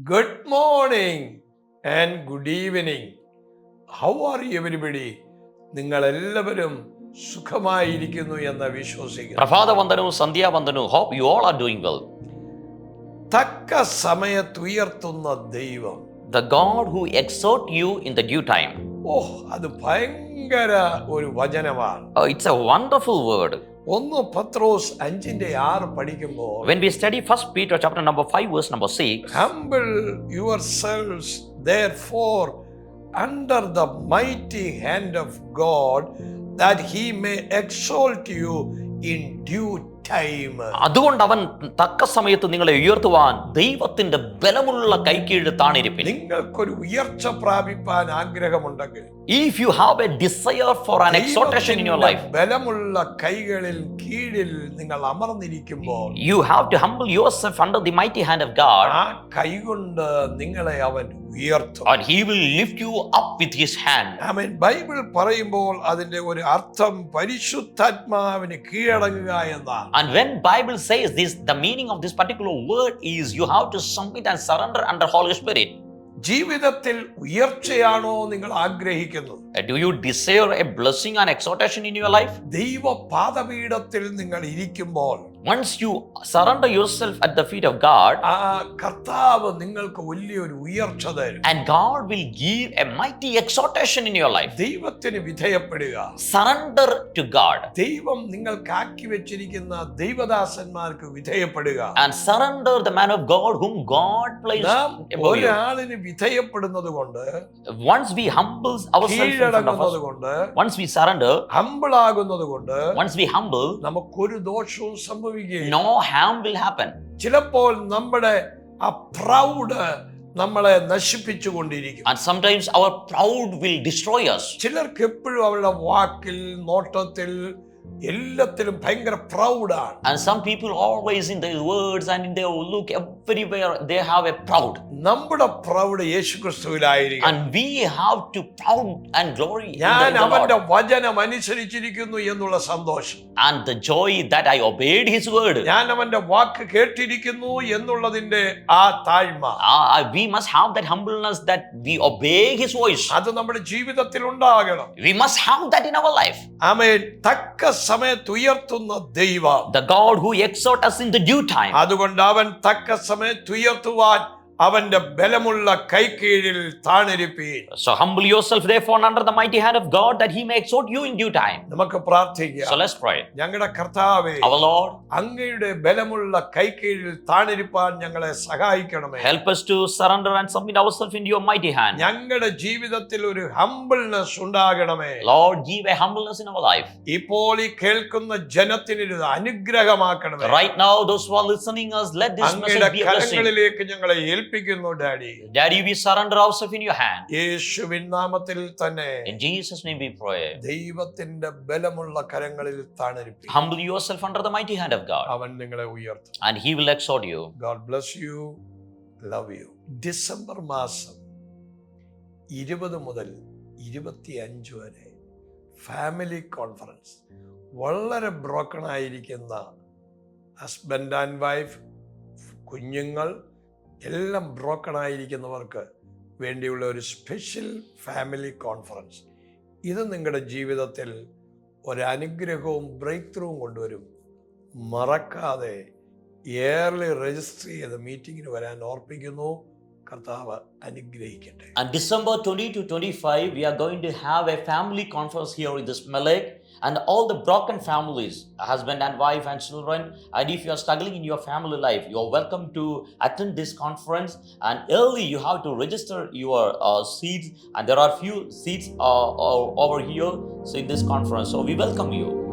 Good morning and good evening. How are you everybody? നിങ്ങൾ എല്ലാവരും സുഖമായിരിക്കുന്നു എന്ന് വിശ്വസിക്കുന്നു. പ്രഭാതവന്ദനവും സന്ധ്യാവന്ദനവും. Hope you all are doing well. തക്ക സമയത്തുയർത്തുന്ന ദൈവം, The God who exhort you in the due time. അത് ഭയങ്കര ഒരു വചനമാണ്. It's a wonderful word. 1 പത്രോസ് 5:6 പഠിക്കുമ്പോൾ, When we study 1 Peter chapter number 5 verse number 6, humble yourselves therefore under the mighty hand of God, that he may exalt you in due time. അതുകൊണ്ട് അവൻ തക്ക സമയത്ത് നിങ്ങളെ ഉയർത്തുവാൻ ദൈവത്തിന്റെ ബലമുള്ള കൈക്കീഴ് താണിരിപ്പിൻ. നിങ്ങൾക്കൊരു ഉയർച്ച പ്രാപിപ്പാൻ ആഗ്രഹമുണ്ടെങ്കിൽ, If you have a desire for an exhortation in your life, ബലമുള്ള കൈകളിൽ കീഴിൽ നിങ്ങൾ അമർന്നിരിക്കുമ്പോൾ, you have to humble yourself under the mighty hand of God, ആ കൈകൊണ്ട് നിങ്ങളെ അവൻ ഉയർത്തും. and he will lift you up with his hand. Amen. Bible പറയുമ്പോൾ അതിന്റെ ഒരു അർത്ഥം പരിശുദ്ധാത്മാവിന് കീഴടങ്ങുക എന്നാണ്. And when Bible says this, the meaning of this particular word is you have to submit and surrender under Holy Spirit. ജീവിതത്തിൽ ഉയർച്ചയാണോ നിങ്ങൾ ആഗ്രഹിക്കുന്നത്? Do you desire a blessing and exhortation in your life? ദൈവ പാദപീഠത്തിൽ നിങ്ങൾ ഇരിക്കുമ്പോൾ, Once you surrender yourself at the feet of God, ആ കർത്താവ് നിങ്ങൾക്ക് വലിയൊരു ഉയർച്ച തരും. and God will give a mighty exhortation in your life. ദൈവത്തിന് വിധേയപ്പെടുക. Surrender to God ദൈവം നിങ്ങൾക്ക് ആക്കി വെച്ചിരിക്കുന്ന ദൈവദാസന്മാർക്ക് വിധേയപ്പെടുക. and surrender the man of God whom God placed നാം above you. ഒരാളിന് വിധേയപ്പെടുന്നത് കൊണ്ട്, Once we humble ourselves in front of കീഴടങ്ങുന്നത് us, കൊണ്ട്, once we surrender, humble ആകുന്നത് കൊണ്ട് once we humble, നമുക്കൊരു ദോഷവും സംഭവിക്കുകയില്ല. no harm will happen. ചിലപ്പോൾ നമ്മുടെ ആ പ്രൗഡ് നമ്മളെ നശിപ്പിച്ചു കൊണ്ടിരിക്കും. And sometimes our pride will destroy us. ചിലർക്ക് എപ്പോഴും അവരുടെ വാക്കിൽ, നോട്ടത്തിൽ, എല്ലാത്തിലും ഭയങ്കര പ്രൗഡാണ്. And some people always in their words and in their look, everywhere they have a proud. നമ്മുടെ proud യേശുക്രിസ്തുവിലായിരിക്കും. And we have to proud and glory in ഞാൻ the Lord. അവന്റെ വചനം അനുസരിച്ചിരിക്കുന്നു എന്നുള്ള സന്തോഷം, And the joy that I obeyed his word. ഞാൻ അവന്റെ വാക്ക് കേട്ടിരിക്കുന്നു എന്നുള്ളതിന്റെ ആ താഴ്മ, We must have that humbleness that we obey his voice. അത് നമ്മുടെ ജീവിതത്തിൽ ഉണ്ടാകണം. We must have that in our life. ആമേൻ. തക്ക സമയത്ത് ഉയർത്തുന്ന ദൈവം, The God who exhorts us in the due time. അതുകൊണ്ട് അവൻ തക്ക സമയത്ത് ഉയർത്തുവാൻ അവന്റെ ബലമുള്ള കൈക്കീഴിൽ താണിരിപ്പീൻ. So humble yourself therefore under the mighty hand of God, that he may exhort you in due time. നമുക്ക് പ്രാർത്ഥിക്കാം. So let's pray. ഞങ്ങളുടെ കർത്താവേ, Our Lord, അങ്ങയുടെ ബലമുള്ള കൈക്കീഴിൽ താണിരിപ്പാൻ ഞങ്ങളെ സഹായിക്കണമേ. help us to surrender and submit ourselves into your mighty hand. ഞങ്ങളുടെ ജീവിതത്തിൽ ഒരു humbleness ഉണ്ടാകണമേ. Lord, give a humbleness in our life. ഇപ്പോൾ ഈ കേൾക്കുന്ന ജനത്തിന് ഒരു അനുഗ്രഹമാക്കണമേ. Right now, those who are listening us, let this അങ്ങയുടെ message be a blessing. കരങ്ങളിലേക്ക് ഞങ്ങളെ ഏൽപ്പിക്കുന്നു daddy. Daddy, we surrender ourselves in your hand. യേശുവിൻ നാമത്തിൽ തന്നെ In Jesus' name we pray. ദൈവത്തിന്റെ ബലമുള്ള കരങ്ങളിൽ താണിരിപ്പീൻ. Humble yourself under the mighty hand of God, അവൻ നിങ്ങളെ ഉയർത്തും. and he will exhort you. God bless you. Love you. December മാസം 20 മുതൽ 25 വരെ ഫാമിലി കോൺഫറൻസ്, വളരെ ബ്രോക്കൺ ആയിരിക്കുന്ന ഹസ്ബൻഡ് ആൻഡ് വൈഫ്, കുഞ്ഞുങ്ങൾ എല്ലാം ബ്രോക്കൺ ആയിരിക്കുന്നവർക്ക് വേണ്ടിയുള്ള ഒരു സ്പെഷ്യൽ ഫാമിലി കോൺഫറൻസ്. ഇത് നിങ്ങളുടെ ജീവിതത്തിൽ ഒരനുഗ്രഹവും ബ്രേക്ക് ത്രൂവും കൊണ്ടുവരും. മറക്കാതെ ഇയർലി രജിസ്റ്റർ ചെയ്ത് മീറ്റിങ്ങിന് വരാൻ ഓർപ്പിക്കുന്നു. കർത്താവ് അനുഗ്രഹിക്കട്ടെ. And December 20 to 25, we are going to have a family conference here in this Melek, and all the broken families, husband and wife and children, and if you are struggling in your family life, you are welcome to attend this conference. And early you have to register your seats, and there are few seats over here, so in this conference, so we welcome you.